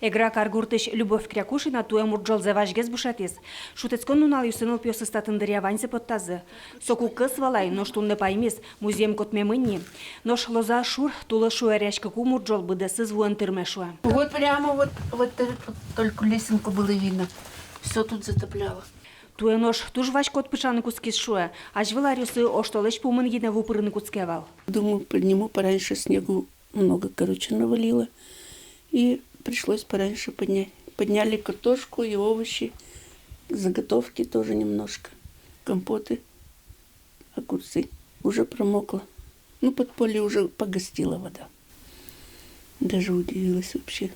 Эгра каргуртыш Любовь Крякушина туя мурджалзе важгез бушатис. Шутецкон нунал юсыныл пьосы статындыря ваньзе подтазы. Соку кыс валай, но штунны паймис, музеем котмемыни. Нош лоза шур, тула шуэрячка ку мурджал быдесыз вуэн тырмешуа. Вот прямо вот только лесенку было видно. Все тут затопляло. Туя нож туж вачка от пышаны кускис шуя, аж выларюсы оштолыч пумын гидне вупырыны куцкевал. Думаю, подниму пораньше, снегу много, навалило. И пришлось пораньше поднять. Подняли картошку и овощи, заготовки тоже немножко, компоты, огурцы. Уже промокло. Ну, подполье уже погостила вода. Даже удивилась вообще.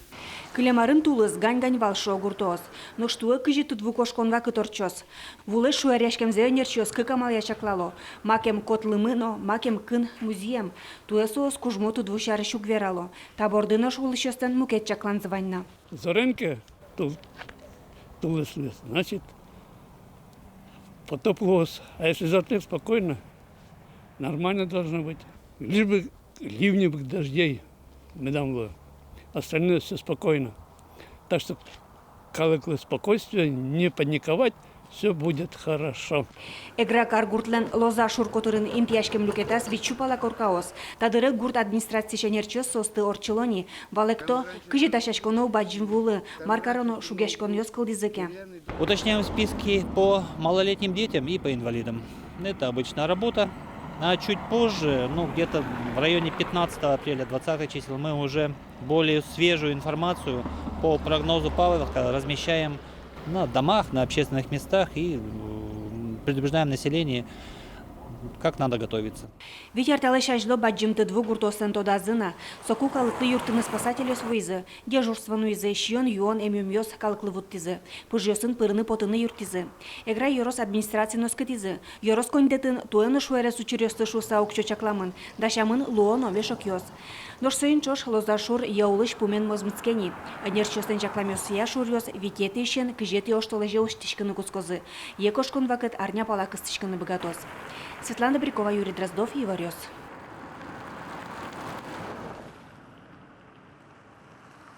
Клемарын тулыз гань-гань валшо огуртоз. Но штуя кыжи тут вукошконва кыторчос. Вулы шуяряшкем зеонерчос кыкамал ячаклало. Макем котлымыно, макем кын музеем. Туя соос кужмо тут вущары щук верало. Табордыно шулышостен мукет чаклан званьна. Зоренке тулыс лес, значит, потоплос. А если затып спокойно, нормально должно быть. Лишь бы ливневых дождей не дам было. Остальное все спокойно. Так что колоколы спокойствия, не паниковать, все будет хорошо. Эгра каргуртлен лоза шуркотырын импияшкем люкетас вичупала коркаос. Тадыры гурт администрации шенерчос состы орчелони. Валекто кыжи ташашконо баджин вулы. Маркароно шугешкон ёскал дизыке. Уточняем списки по малолетним детям и по инвалидам. Это обычная работа. А чуть позже, где-то в районе 15 апреля, 20 чисел, мы уже более свежую информацию по прогнозу паводка размещаем на домах, на общественных местах и предупреждаем население, как надо готовиться. Ветер талышажло баджимты дву гуртостен тодазына. Соку калыкты юртыны спасателёс вызы. Дежурство нуизы щион юон эмюмёс калыклы вуттизы. Пыжёсын пырыны потыны юртизы. Эгра йорос администрация носкытизы. Йорос контетін туэны шуэре сучерёсты шуса укчо чакламын. Дашамын луон овешок ёс. Нож сөйін чош лозашур яулыш пумен мозмыцкени. Аднерчёстен чакламёс я шурёс витеты ищен кыжеты оштолы жеуштишканы кускозы. Екошкон вакыт арня палакыстышканы богатос. Светлана Брикова, Юрий Дроздов, Иварёс.